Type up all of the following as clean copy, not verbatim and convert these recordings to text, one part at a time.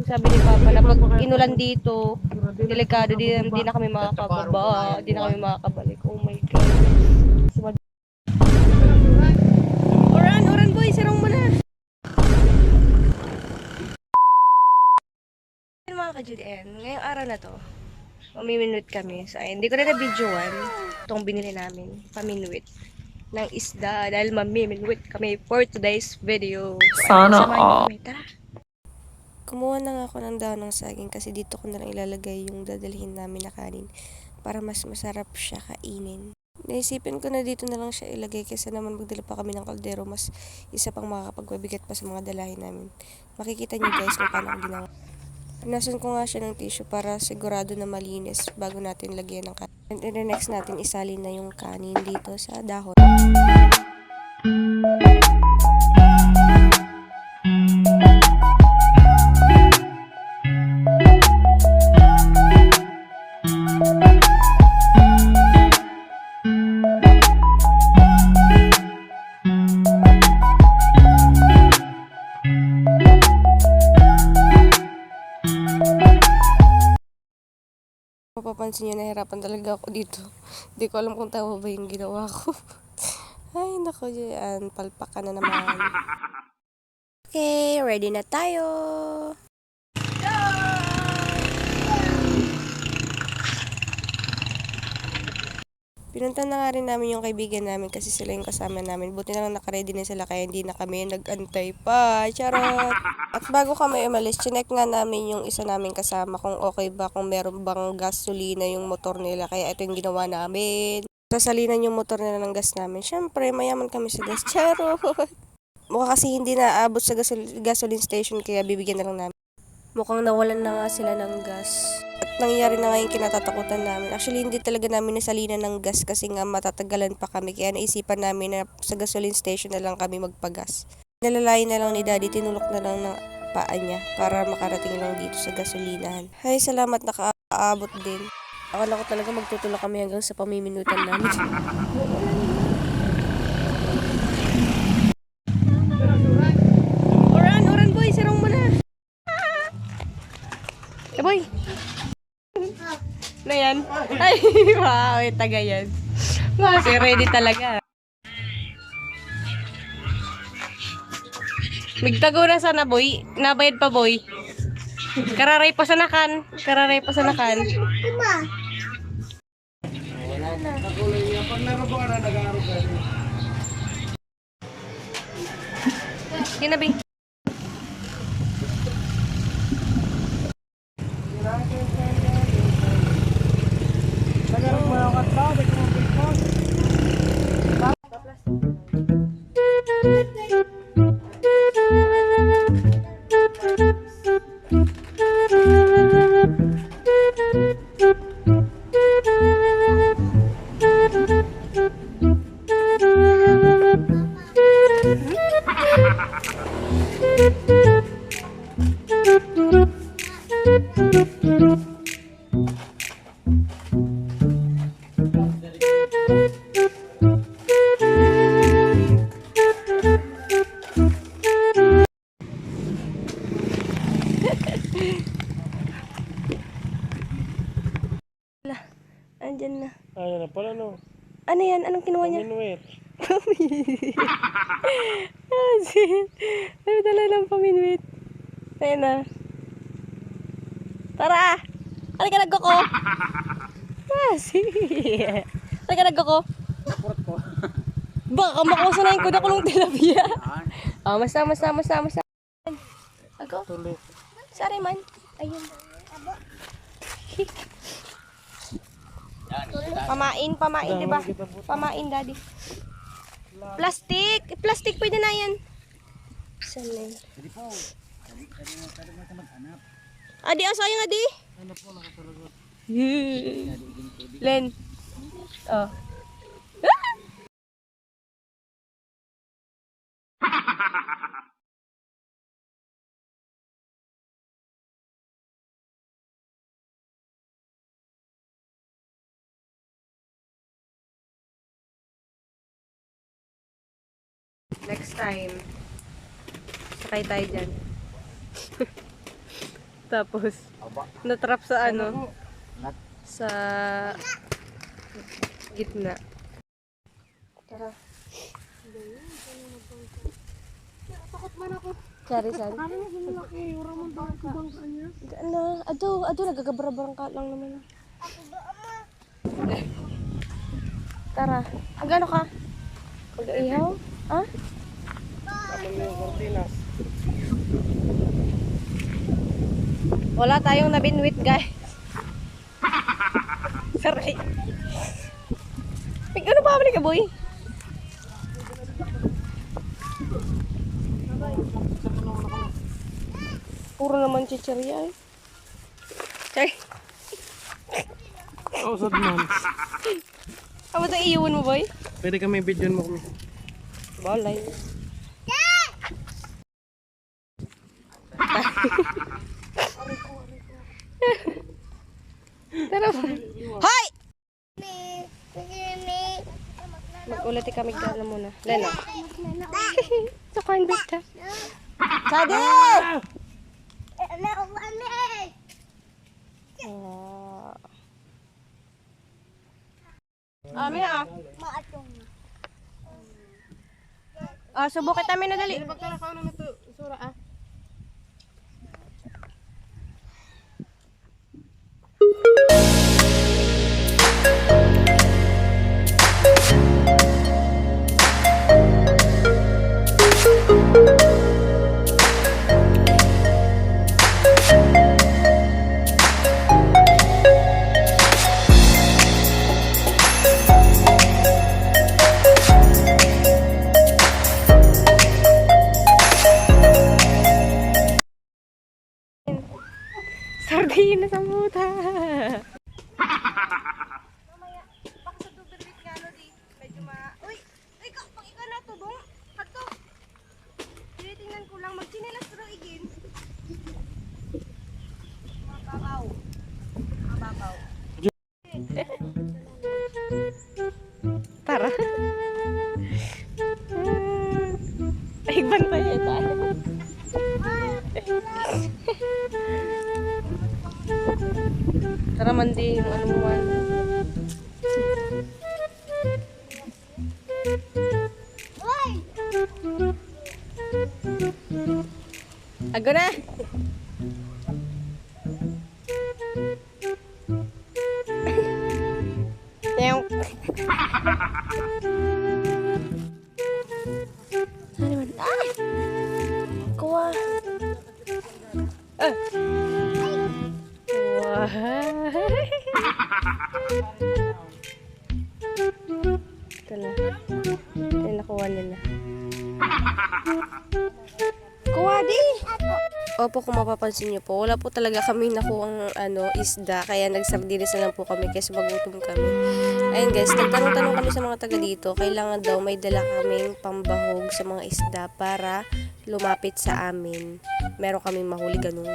sabi ni Papa na pag inulan dito, delikado, di na kami makakababa, di na kami makakabalik. Oh my God. Oran boy, sarong mo na. Mga ka-JDN, ngayong araw na to, mamiminwit kami. So, ayun, hindi ko na na-videoan itong binili namin, paminwit ng isda dahil mamiminwit kami for today's video. So, ayun, samahan niyo kami. Tara! Kumuha na nga ako ng daon ng saging kasi dito ko na lang ilalagay yung dadalhin namin na kanin para mas masarap siya kainin. Naisipin ko na dito na lang siya ilagay kasi naman magdala pa kami ng kaldero, mas isa pang makakapagpabigat pa sa mga dalahin namin. Makikita niyo guys kung paano ko ginawa. Nasun ko nga siya ng tissue para sigurado na malinis bago natin lagyan ng kanin. And then next natin isalin na yung kanin dito sa dahon. Mapapansin nyo, nahirapan talaga ako dito. Hindi ko alam kung tama ba yung ginawa ko. Ay, nako dyan. Palpakan na naman. Okay, ready na tayo. Pinunta na nga rin namin yung kaibigan namin kasi sila yung kasama namin. Buti na lang nakaready na sila kaya hindi na kami nag-antay pa. Charot! At bago kami umalis, chinek nga namin yung isa namin kasama kung okay ba, kung meron bang gasolina yung motor nila. Kaya ito yung ginawa namin. Sasalinan yung motor nila ng gas namin. Syempre, mayaman kami sa gas. Charot! Mukha kasi hindi na aabot sa gasoline station kaya bibigyan na lang namin. Mukhang nawalan na nga sila ng gas. At nangyari na nga yung kinatatakutan namin. Actually, hindi talaga namin nasalinan ng gas kasi nga matatagalan pa kami. Kaya naisipan namin na sa gasoline station na lang kami magpagas. Nalalayan na lang ni Daddy, tinulok na lang ng paa niya para makarating lang dito sa gasolinahan. Ay, salamat, nakaabot din. Akala ko talaga magtutulak kami hanggang sa pamiminutan namin. Oran boy, sarong mo na. Boy! Na yan? Ay, wow, taga yan. Kasi ready talaga. Migtago na sana, boy. Nabayad pa, boy. Kararay pa sa nakan. Kararay pa sa nakan. Wala na. Ginabi. Andyan na. Ayan na pala, no? Ano yan? Anong kinuha niya? Paminwit. Ay, dala ng paminwit. Ayan na. Tara! Halika nagkoko! Sige! Halika nagkoko! Support ko. Baka makusanayin ko na kulong tilapia. Masa. Ako? Tuloy. Sorry man. Ayun. Pamain, di ba? Pamain, daddy. Plastic, pwede na yan. Saan na yun? Adi, sayang adi. Len. Oh. Next time, sakay tayo dyan. Tapos, natrap sa ano, sa gitna. Tara. Takot man ako. Charisan. Ano yung ginalaki? Wala man bangka niya. Ano, ado, nagagabrabrang ka lang naman. Ako ba, ama? Tara. Ang gano ka? Pag-ihaw? Ha? Ako yung Cortinas. Wala tayong nabinwit, guys. Saray. Ano ba ka, boy? Puro naman chichirya eh. Chay. Kausap man. Ano ito iiwan mo, boy? Pwede kami video mo kami. Balay. Tara ba? Hoy! Mag-ulati kami gana muna. Lena. Sukain bita. Sade! Ami ah. Subukin namin na dali. Sardinas sa muta. Tara. Ay, bantay tayo. Tara mandi yung ano mo man. Ago na! Yaw. Saan naman? Ah! Kuha! Ah! Wah. Ito na. Ito yung nakuha nila. Kuha di! Opo, kung mapapansin nyo po, wala po talaga kami nakuha isda. Kaya nagsardinas na lang po kami kasi magutom kami. Ayun guys, nagtanong-tanong kami sa mga taga dito. Kailangan daw may dala kaming pambahog sa mga isda para lumapit sa amin. Meron kaming mahuli ganun.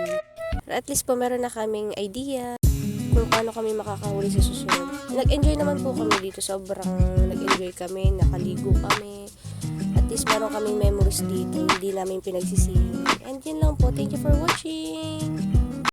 At least po meron na kaming idea kung paano kami makakahuli sa susunod. Nag-enjoy naman po kami dito. Sobrang nag-enjoy kami. Nakaligo kami. At least meron kaming memories dito. Hindi namin pinagsisihan. And yun lang po. Thank you for watching.